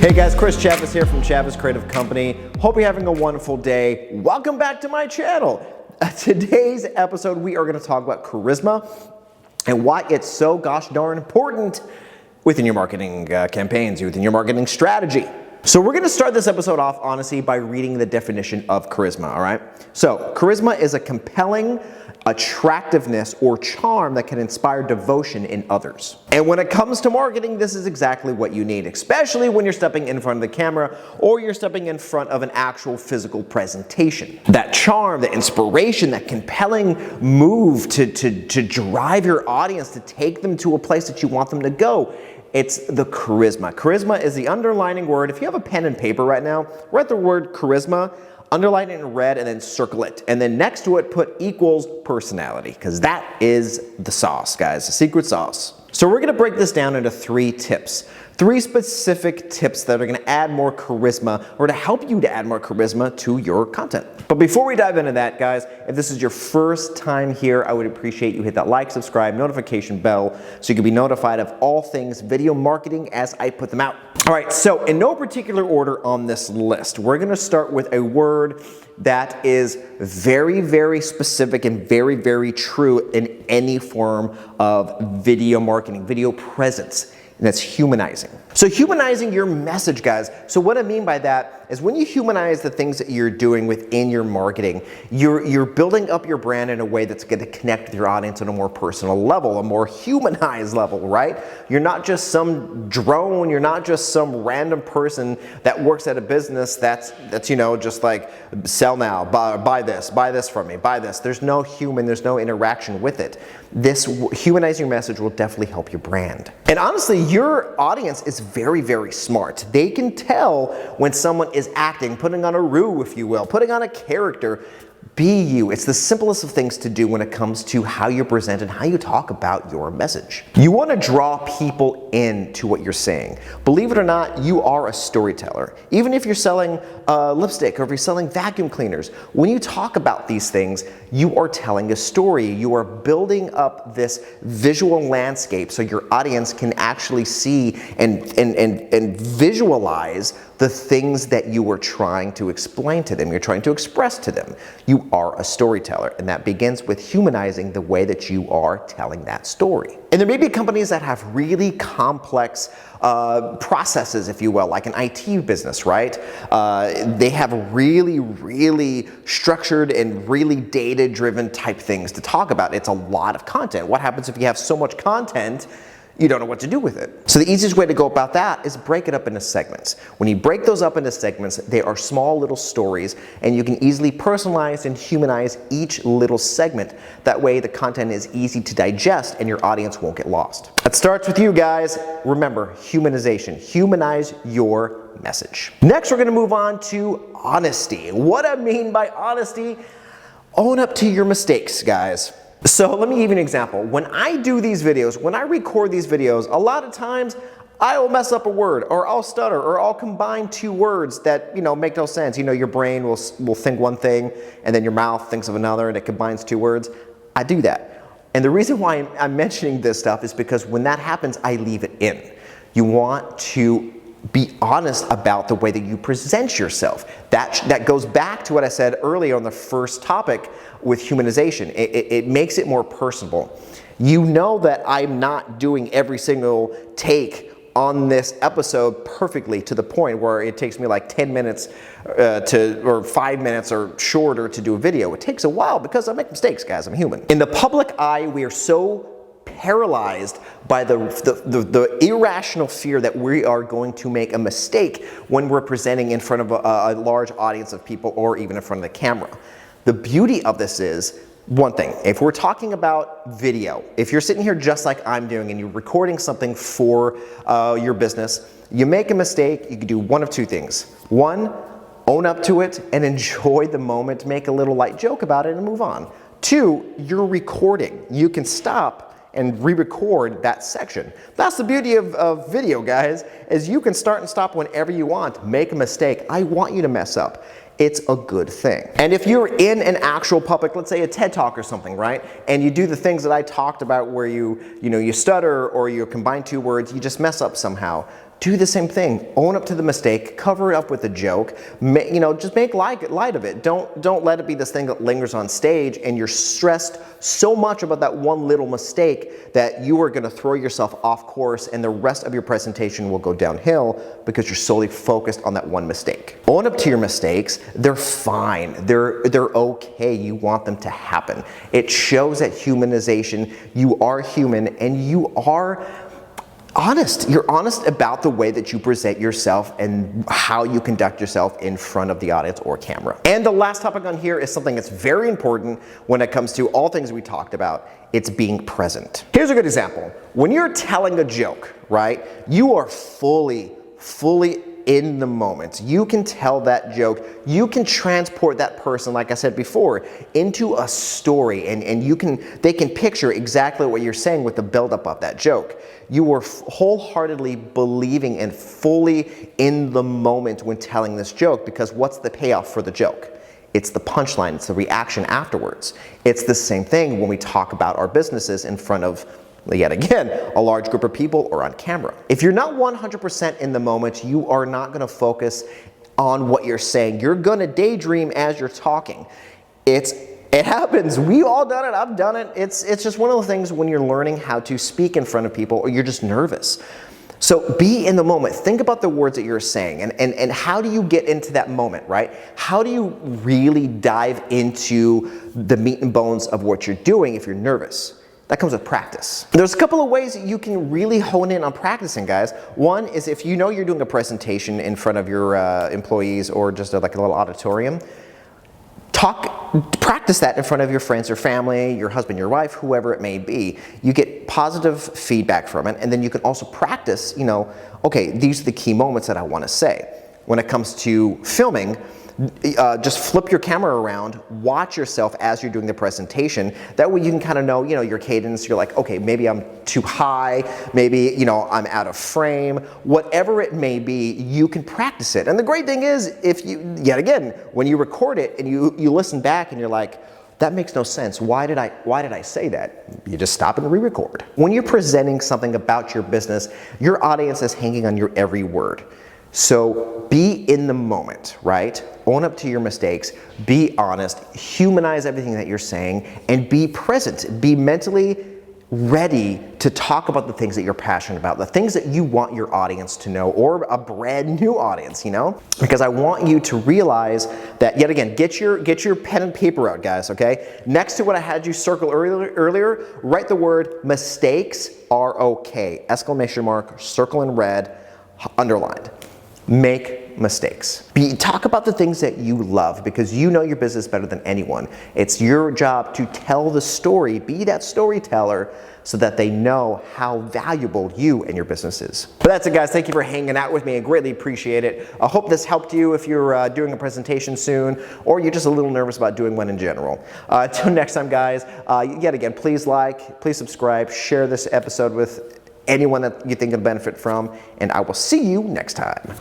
Hey guys, Chris Chavez here from Chavez Creative Company. Hope you're having a wonderful day. Welcome back to my channel. Today's episode, we are going to talk about charisma and why it's so gosh darn important within your marketing campaigns, within your marketing strategy. So we're going to start this episode off, honestly, by reading the definition of charisma, all right? So charisma is a compelling attractiveness or charm that can inspire devotion in others. And when it comes to marketing, this is exactly what you need, especially when you're stepping in front of the camera or you're stepping in front of an actual physical presentation. That charm, that inspiration, that compelling move to drive your audience, to take them to a place that you want them to go. It's the charisma. Charisma is the underlining word. If you have a pen and paper right now, write the word charisma, underline it in red, and then circle it. And then next to it, put equals personality, because that is the sauce, guys, the secret sauce. So we're gonna break this down into 3 tips. 3 specific tips that are gonna add more charisma, or to help you to add more charisma to your content. But before we dive into that, guys, if this is your first time here, I would appreciate you hit that like, subscribe, notification bell, so you can be notified of all things video marketing as I put them out. All right, so in no particular order on this list, we're gonna start with a word that is very, very specific and very, very true in any form of video marketing, video presence. And that's humanizing. So humanizing your message, guys. So what I mean by that is when you humanize the things that you're doing within your marketing, you're building up your brand in a way that's going to connect with your audience on a more personal level, a more humanized level, right? You're not just some drone, you're not just some random person that works at a business that's you know, just like sell now, buy this from me, buy this. There's no human, there's no interaction with it. This humanizing your message will definitely help your brand. And honestly, your audience is very, very smart. They can tell when someone is acting, putting on a roux, if you will, putting on a character. Be you. It's the simplest of things to do when it comes to how you present and how you talk about your message. You want to draw people into what you're saying. Believe it or not, you are a storyteller. Even if you're selling lipstick or if you're selling vacuum cleaners, when you talk about these things, you are telling a story. You are building up this visual landscape so your audience can actually see and visualize the things that you are trying to explain to them, you're trying to express to them. You are a storyteller, and that begins with humanizing the way that you are telling that story. And there may be companies that have really complex processes, if you will, like an IT business, right? They have really, really structured and really data-driven type things to talk about. It's a lot of content. What happens if you have so much content you don't know what to do with it? So the easiest way to go about that is break it up into segments. When you break those up into segments, they are small little stories, and you can easily personalize and humanize each little segment. That way the content is easy to digest and your audience won't get lost. It starts with you guys. Remember, humanization. Humanize your message. Next, we're gonna move on to honesty. What I mean by honesty, own up to your mistakes, guys. So let me give you an example. When I do these videos, when I record these videos, a lot of times I will mess up a word, or I'll stutter, or I'll combine 2 words that, you know, make no sense. You know, your brain will think one thing, and then your mouth thinks of another, and it combines 2 words. I do that. And the reason why I'm mentioning this stuff is because when that happens, I leave it in. You want to be honest about the way that you present yourself. That goes back to what I said earlier on the first topic with humanization. It makes it more personable. You know that I'm not doing every single take on this episode perfectly to the point where it takes me like 10 minutes or 5 minutes or shorter to do a video. It takes a while because I make mistakes, guys. I'm human. In the public eye, we are so paralyzed by the irrational fear that we are going to make a mistake when we're presenting in front of a large audience of people or even in front of the camera. The beauty of this is, one thing, if we're talking about video, if you're sitting here just like I'm doing and you're recording something for your business, you make a mistake, you can do one of 2 things. 1, own up to it and enjoy the moment, make a little light joke about it and move on. 2, you're recording. You can stop and re-record that section. That's the beauty of video, guys, is you can start and stop whenever you want. Make a mistake. I want you to mess up. It's a good thing. And if you're in an actual public, let's say a TED Talk or something, right? And you do the things that I talked about where you stutter or you combine 2 words, you just mess up somehow. do the same thing. Own up to the mistake, cover it up with a joke, just make light of it. Don't let it be this thing that lingers on stage and you're stressed so much about that one little mistake that you are gonna throw yourself off course and the rest of your presentation will go downhill because you're solely focused on that one mistake. Own up to your mistakes. They're fine. They're okay. You want them to happen. It shows that humanization. You are human and you are honest. You're honest about the way that you present yourself and how you conduct yourself in front of the audience or camera. And the last topic on here is something that's very important when it comes to all things we talked about. It's being present. Here's a good example. When you're telling a joke, right, you are fully in the moment. You can tell that joke. You can transport that person, like I said before, into a story, and they can picture exactly what you're saying with the buildup of that joke. You are wholeheartedly believing and fully in the moment when telling this joke, because what's the payoff for the joke? It's the punchline. It's the reaction afterwards. It's the same thing when we talk about our businesses in front of, yet again, a large group of people or on camera. If you're not 100% in the moment, you are not going to focus on what you're saying. You're going to daydream as you're talking. It happens. We all done it. I've done it. It's just one of the things when you're learning how to speak in front of people or you're just nervous. So be in the moment. Think about the words that you're saying and how do you get into that moment, right? How do you really dive into the meat and bones of what you're doing if you're nervous? That comes with practice. There's a couple of ways that you can really hone in on practicing, guys. One is if you know you're doing a presentation in front of your employees or just like a little auditorium, practice that in front of your friends or family, your husband, your wife, whoever it may be. You get positive feedback from it, and then you can also practice, okay, these are the key moments that I want to say. When it comes to filming, just flip your camera around, watch yourself as you're doing the presentation. That way you can kind of know, your cadence. You're like, okay, maybe I'm too high, maybe, I'm out of frame. Whatever it may be, you can practice it. And the great thing is, yet again, when you record it and you listen back and you're like, that makes no sense. Why did I say that? You just stop and re-record. When you're presenting something about your business, your audience is hanging on your every word. So be in the moment, right? Own up to your mistakes, be honest, humanize everything that you're saying, and be present. Be mentally ready to talk about the things that you're passionate about, the things that you want your audience to know, or a brand new audience, Because I want you to realize that, yet again, get your pen and paper out, guys, okay? Next to what I had you circle earlier, write the word mistakes are okay. Exclamation mark, circle in red, underlined. Make mistakes. Talk about the things that you love because you know your business better than anyone. It's your job to tell the story, be that storyteller so that they know how valuable you and your business is. But that's it, guys. Thank you for hanging out with me. I greatly appreciate it. I hope this helped you if you're doing a presentation soon or you're just a little nervous about doing one in general. Until next time, guys, yet again, please please subscribe, share this episode with anyone that you think will benefit from, and I will see you next time.